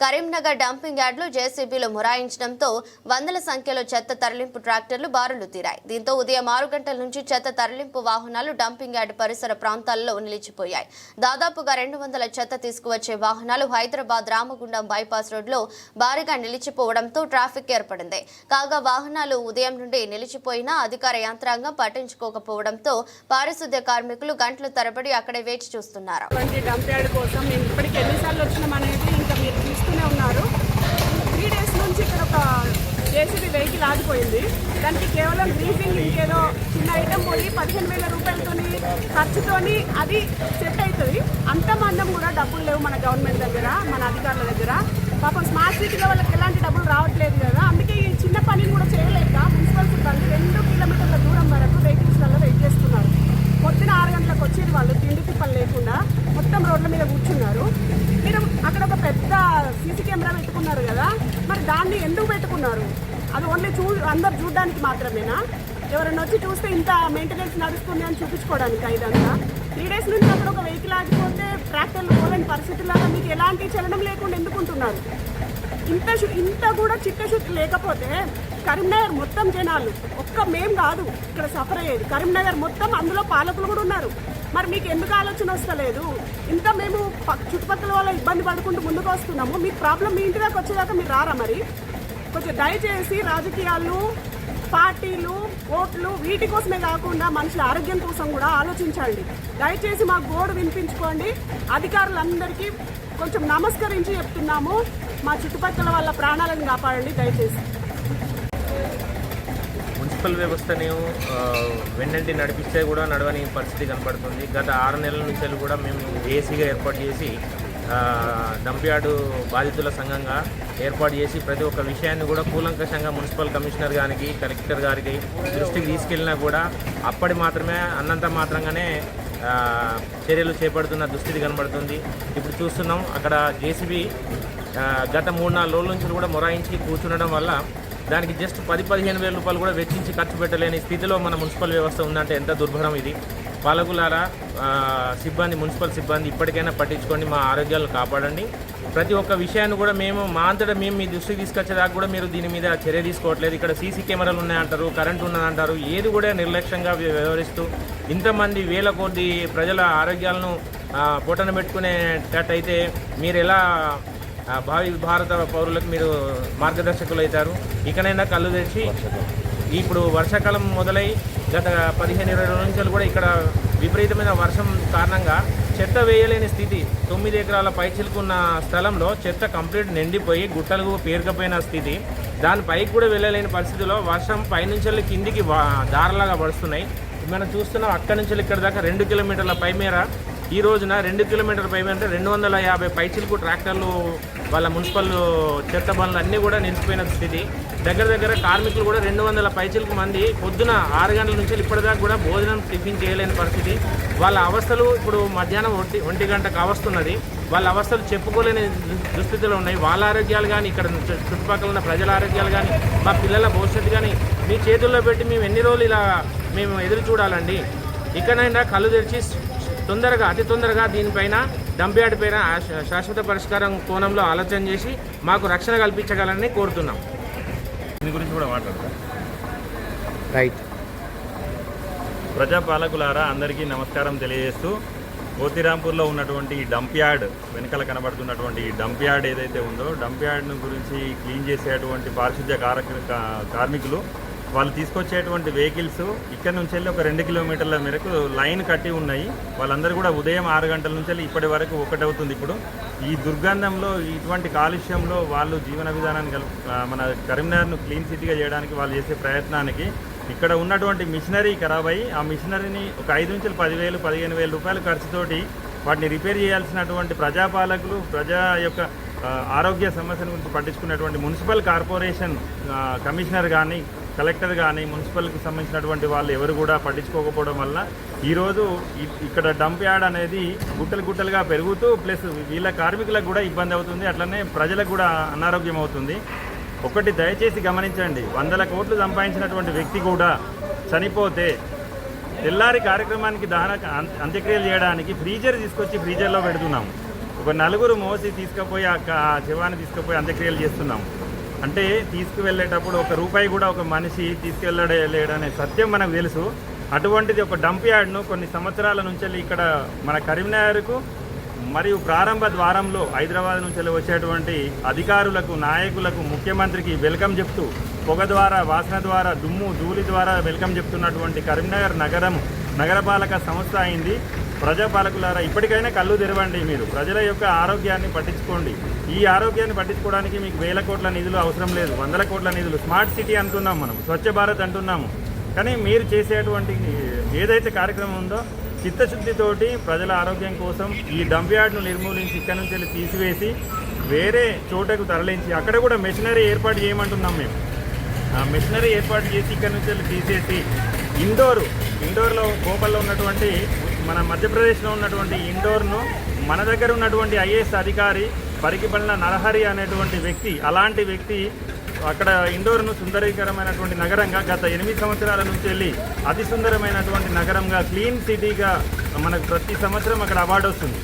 Karimnagar dumping యార్డ్లో జేసీబీలు మొరాయించడంతో వందల సంఖ్యలో చెత్త తరలింపు ట్రాక్టర్లు బారులు తీరాయి. దీంతో ఉదయం 6 గంటల నుంచి చెత్త తరలింపు వాహనాలు డంపింగ్ యార్డ్ పరిసర ప్రాంతాల్లో నిలిచిపోయాయి. దాదాపుగా 200 చెత్త తీసుకువచ్చే వాహనాలు హైదరాబాద్ రామగుండం బైపాస్ రోడ్లో భారీగా నిలిచిపోవడంతో ట్రాఫిక్ ఏర్పడింది. కాగా వాహనాలు ఉదయం నుండి నిలిచిపోయినా అధికార యంత్రాంగం పట్టించుకోకపోవడంతో పారిశుద్ధ్య కార్మికులు గంటల తరబడి అక్కడే వేచి చూస్తున్నారు. ఉన్నారు 3 days నుంచి ఇక్కడ ఒక జేసీబీ వెహికల్ ఆగిపోయింది. దానికి కేవలం గ్రీజింగ్ ఇంకేదో చిన్న ఐటమ్ పోయి 15,000 రూపాయలతోని ఖర్చుతోని అది సెట్ అవుతుంది. అంత మందం కూడా డబ్బులు లేవు మన గవర్నమెంట్ దగ్గర, మన అధికారుల దగ్గర. పాపం స్మార్ట్ సిటీలో వాళ్ళకి ఎలాంటి డబ్బులు రావట్లేదు కదా, అందుకే ఈ చిన్న పనిని కూడా చేయలేక మున్సిపల్ సిబ్బంది 2 కిలోమీటర్ల దూరం వరకు వెహికల్స్లలో వెయిట్ చేస్తున్నారు. పొద్దున 6 గంటలకు వచ్చేది వాళ్ళు తిండి తిప్పలు లేకుండా మొత్తం రోడ్ల మీద కూర్చున్నారు. మీరు అక్కడ ఒక పెద్ద సీసీ కెమెరా పెట్టుకున్నారు కదా, మరి దాన్ని ఎందుకు పెట్టుకున్నారు? అది ఓన్లీ అందరు చూడడానికి మాత్రమేనా? ఎవరైనా వచ్చి చూస్తే ఇంత మెయింటెనెన్స్ నడుస్తుంది అని చూపించుకోవడానికి? ఇదంతా 3 days నుంచి అక్కడ ఒక వెహికల్ ఆగిపోతే ట్రాక్టర్లు పోలేని పరిస్థితుల్లో మీకు ఎలాంటి చలనం లేకుండా ఎందుకుంటున్నారు? ఇంత కూడా చిత్తశుద్ధి లేకపోతే కరీంనగర్ మొత్తం జనాలు, ఒక్క మేం కాదు ఇక్కడ సఫర్ అయ్యేది, కరీంనగర్ మొత్తం, అందులో పాలకులు కూడా ఉన్నారు. మరి మీకు ఎందుకు ఆలోచన వస్తలేదు? ఇంత మేము చుట్టుపక్కల వాళ్ళ ఇబ్బంది పడుకుంటూ ముందుకు వస్తున్నాము, మీకు ప్రాబ్లం మీ ఇంటి దాకా వచ్చేదాకా మీరు రారా? మరి కొంచెం దయచేసి రాజకీయాలు, పార్టీలు, ఓట్లు వీటి కోసమే కాకుండా మనుషుల ఆరోగ్యం కోసం కూడా ఆలోచించండి. దయచేసి మా గోడు వినిపించుకోండి. అధికారులందరికీ కొంచెం నమస్కరించి చెప్తున్నాము, మా చుట్టుపక్కల వాళ్ళ ప్రాణాలను కాపాడండి దయచేసి. మున్సిపల్ వ్యవస్థని వెన్నంటి నడిపిస్తే కూడా నడవని పరిస్థితి కనపడుతుంది. గత 6 నెలల నుంచి కూడా మేము ఏసీగా ఏర్పాటు చేసి డంప్యార్డు బాధితుల సంఘంగా ఏర్పాటు చేసి ప్రతి ఒక్క విషయాన్ని కూడా కూలంకషంగా మున్సిపల్ కమిషనర్ గారికి, కలెక్టర్ గారికి దృష్టికి తీసుకెళ్ళినా కూడా అప్పటి మాత్రమే అన్నంత మాత్రంగానే చర్యలు చేపడుతున్న దుస్థితి కనబడుతుంది. ఇప్పుడు చూస్తున్నాం అక్కడ జేసీబీ గత 3-4 రోజుల నుంచి కూడా మొరాయించి కూర్చుండడం వల్ల దానికి జస్ట్ 10-15 వేల రూపాయలు కూడా వెచ్చించి ఖర్చు పెట్టలేని స్థితిలో మన మున్సిపల్ వ్యవస్థ ఉందంటే ఎంత దుర్భరం ఇది. పాలకులారా, సిబ్బంది, మున్సిపల్ సిబ్బంది ఇప్పటికైనా పట్టించుకోండి, మా ఆరోగ్యాలను కాపాడండి. ప్రతి ఒక్క విషయాన్ని కూడా మా అంతటా మేము మీ దృష్టికి తీసుకొచ్చేదాకా కూడా మీరు దీని మీద చర్య తీసుకోవట్లేదు. ఇక్కడ సీసీ కెమెరాలు ఉన్నాయంటారు, కరెంటు ఉన్నదంటారు, ఏది కూడా నిర్లక్ష్యంగా వ్యవహరిస్తూ ఇంతమంది వేల కొద్ది ప్రజల ఆరోగ్యాలను పొట్టన పెట్టుకునేటట్టయితే మీరు ఎలా భావి భారత పౌరులకు మీరు మార్గదర్శకులు అవుతారు? ఇకనైనా కళ్ళు తెచ్చి, ఇప్పుడు వర్షాకాలం మొదలై గత 15-20 రోజుల నుంచి కూడా ఇక్కడ విపరీతమైన వర్షం కారణంగా చెత్త వేయలేని స్థితి. 9 ఎకరాల పైచిలుకున్న స్థలంలో చెత్త కంప్లీట్ నిండిపోయి గుట్టలకు పేరుకపోయిన స్థితి. దానిపైకి కూడా వెళ్ళలేని పరిస్థితిలో వర్షం పైనుంచి కిందికి దారలాగా పడుతున్నాయి. మనం చూస్తున్నాం అక్కడి నుంచి ఇక్కడ దాకా 2 కిలోమీటర్ల పైమేర ఈ రోజున 2 కిలోమీటర్ల పైమేర అంటే 250 పైచిలుకు ట్రాక్టర్లు, వాళ్ళ మున్సిపల్ చెత్త బండ్లు అన్నీ కూడా నిలిచిపోయిన స్థితి. దగ్గర కార్మికులు కూడా 200 పైచిలుకు మంది పొద్దున 6 గంటల నుంచి ఇప్పటిదాకా కూడా భోజనం టిఫిన్ చేయలేని పరిస్థితి. వాళ్ళ అవస్థలు ఇప్పుడు మధ్యాహ్నం 1 గంటకు అవస్తున్నది. వాళ్ళ అవస్థలు చెప్పుకోలేని దుస్థితిలో ఉన్నాయి. వాళ్ళ ఆరోగ్యాలు కానీ, ఇక్కడ చుట్టుపక్కల ఉన్న ప్రజల ఆరోగ్యాలు కానీ, మా పిల్లల భవిష్యత్తు కానీ మీ చేతుల్లో పెట్టి మేము ఎన్ని రోజులు ఇలా మేము ఎదురు చూడాలండి? ఇకనైనా కళ్ళు తెరిచి అతి తొందరగా దీనిపైన డంప్యార్డ్ పైన శాశ్వత పరిష్కారం కోణంలో ఆలోచన చేసి మాకు రక్షణ కల్పించగలని కోరుతున్నాం. దీని గురించి కూడా మాట్లాడతాం. రైట్. ప్రజాపాలకులారా, అందరికీ నమస్కారం తెలియజేస్తూ, పోతిరాంపూర్లో ఉన్నటువంటి డంప్యార్డ్ వెనకాల కనబడుతున్నటువంటి డంప్యార్డ్ ఏదైతే ఉందో, డంప్యార్డ్ను గురించి క్లీన్ చేసేటువంటి పారిశుద్ధ్య కార్మికులు వాళ్ళు తీసుకొచ్చేటువంటి వెహికల్స్ ఇక్కడ నుంచి వెళ్ళి ఒక 2 కిలోమీటర్ల మేరకు లైన్ కట్టి ఉన్నాయి. వాళ్ళందరూ కూడా ఉదయం 6 గంటల నుంచి వెళ్ళి ఇప్పటి వరకు 1 అవుతుంది. ఇప్పుడు ఈ దుర్గంధంలో, ఇటువంటి కాలుష్యంలో వాళ్ళు జీవన విధానాన్ని మన కరీంనగర్ను క్లీన్ సిటీగా చేయడానికి వాళ్ళు చేసే ప్రయత్నానికి ఇక్కడ ఉన్నటువంటి మిషనరీ ఖరాబ్ అయ్యి, ఆ మిషనరీని ఒక 5 నుంచి 10,000, 15,000 రూపాయల ఖర్చుతోటి వాటిని రిపేర్ చేయాల్సినటువంటి ప్రజాపాలకులు, ప్రజా యొక్క ఆరోగ్య సమస్యల గురించి పట్టించుకున్నటువంటి మున్సిపల్ కార్పొరేషన్ కమిషనర్ కానీ, కలెక్టర్ కానీ, మున్సిపల్కి సంబంధించినటువంటి వాళ్ళు ఎవరు కూడా పట్టించుకోకపోవడం వల్ల ఈరోజు ఇక్కడ డంప్ యార్డ్ అనేది గుట్టలుగా పెరుగుతూ, ప్లస్ వీళ్ళ కార్మికులకు కూడా ఇబ్బంది అవుతుంది, అట్లనే ప్రజలకు కూడా అనారోగ్యం అవుతుంది. ఒకటి దయచేసి గమనించండి, 100 కోట్లు సంపాదించినటువంటి వ్యక్తి కూడా చనిపోతే తెల్లారి కార్యక్రమానికి అంత్యక్రియలు చేయడానికి ఫ్రీజర్ తీసుకొచ్చి ఫ్రీజర్లో పెడుతున్నాము. ఒక నలుగురు మోసి తీసుకుపోయి ఆ శవాన్ని తీసుకుపోయి అంత్యక్రియలు చేస్తున్నాం. అంటే తీసుకువెళ్ళేటప్పుడు ఒక రూపాయి కూడా ఒక మనిషి తీసుకెళ్ళలేడనే సత్యం మనకు తెలుసు. అటువంటిది ఒక డంప్ యార్డ్ను కొన్ని సంవత్సరాల నుంచి ఇక్కడ మన కరీంనగర్కు మరియు ప్రారంభ ద్వారంలో హైదరాబాద్ నుంచి వచ్చేటువంటి అధికారులకు, నాయకులకు, ముఖ్యమంత్రికి వెల్కమ్ చెప్తూ పొగ ద్వారా, వాసన ద్వారా, దుమ్ము ధూళి ద్వారా వెల్కమ్ చెప్తున్నటువంటి కరీంనగర్ నగరపాలక సంస్థ అయింది. ప్రజాపాలకులారా, ఇప్పటికైనా కళ్ళు తెరవండి. మీరు ప్రజల యొక్క ఆరోగ్యాన్ని పట్టించుకోండి. ఈ ఆరోగ్యాన్ని పట్టించుకోవడానికి మీకు వేల కోట్ల నిధులు అవసరం లేదు, వందల కోట్ల నిధులు. స్మార్ట్ సిటీ అంటున్నాం, మనం స్వచ్ఛ భారత్ అంటున్నాము. కానీ మీరు చేసేటువంటి ఏదైతే కార్యక్రమం ఉందో చిత్తశుద్ధితోటి ప్రజల ఆరోగ్యం కోసం ఈ డంప్ యార్డ్ను నిర్మూలించి ఇక్కడ నుంచి తీసివేసి వేరే చోటకు తరలించి అక్కడ కూడా మెషినరీ ఏర్పాటు చేయమంటున్నాం మేము. ఆ మెషినరీ ఏర్పాటు చేసి ఇక్కడ నుంచి తీసేసి ఇండోర్లో గోపాల్లో ఉన్నటువంటి మన మధ్యప్రదేశ్లో ఉన్నటువంటి ఇండోర్ను మన దగ్గర ఉన్నటువంటి ఐఏఎస్ అధికారి పరికిపల్లిన నరహరి అనేటువంటి వ్యక్తి, అలాంటి వ్యక్తి అక్కడ ఇండోర్ను సుందరీకరమైనటువంటి నగరంగా గత 8 సంవత్సరాల నుంచి వెళ్ళి అతి సుందరమైనటువంటి నగరంగా, క్లీన్ సిటీగా మనకు ప్రతి సంవత్సరం అక్కడ అవార్డు వస్తుంది.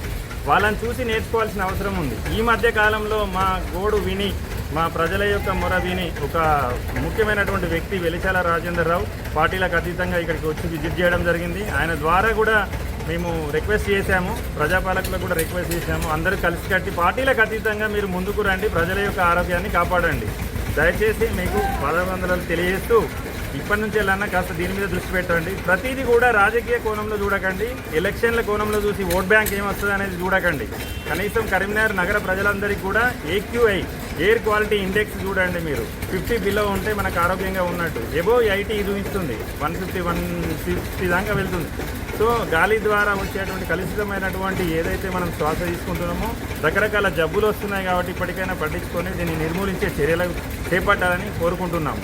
వాళ్ళని చూసి నేర్చుకోవాల్సిన అవసరం ఉంది. ఈ మధ్య కాలంలో మా గోడు విని, మా ప్రజల యొక్క మొర విని ఒక ముఖ్యమైనటువంటి వ్యక్తి వెలిచాల రాజేందర్ రావు పార్టీలకు అతీతంగా ఇక్కడికి వచ్చి విజిట్ చేయడం జరిగింది. ఆయన ద్వారా కూడా మేము రిక్వెస్ట్ చేశాము, ప్రజాపాలకులకు కూడా రిక్వెస్ట్ చేశాము. అందరూ కలిసికట్టి పార్టీలకు అతీతంగా మీరు ముందుకు రండి, ప్రజల యొక్క ఆరోగ్యాన్ని కాపాడండి. దయచేసి మీకు పాదవందనాలు తెలియజేస్తూ ఇప్పటి నుంచి వెళ్ళన్నా కాస్త దీని మీద దృష్టి పెట్టండి. ప్రతిదీ కూడా రాజకీయ కోణంలో చూడకండి, ఎలక్షన్ల కోణంలో చూసి ఓట్ బ్యాంక్ ఏమొస్తుంది అనేది చూడకండి. కనీసం కరీంనగర్ నగర ప్రజలందరికీ కూడా AQI ఎయిర్ క్వాలిటీ ఇండెక్స్ చూడండి. మీరు 50 బిలో ఉంటే మనకు ఆరోగ్యంగా ఉన్నట్టు. ఎబో 80 చూపిస్తుంది, 150, 160 దాకా వెళ్తుంది. సో గాలి ద్వారా వచ్చేటువంటి కలుషితమైనటువంటి ఏదైతే మనం శ్వాస తీసుకుంటున్నామో రకరకాల జబ్బులు వస్తున్నాయి. కాబట్టి ఇప్పటికైనా పట్టించుకొని దీన్ని నిర్మూలించే చర్యలు చేపట్టాలని కోరుకుంటున్నాము.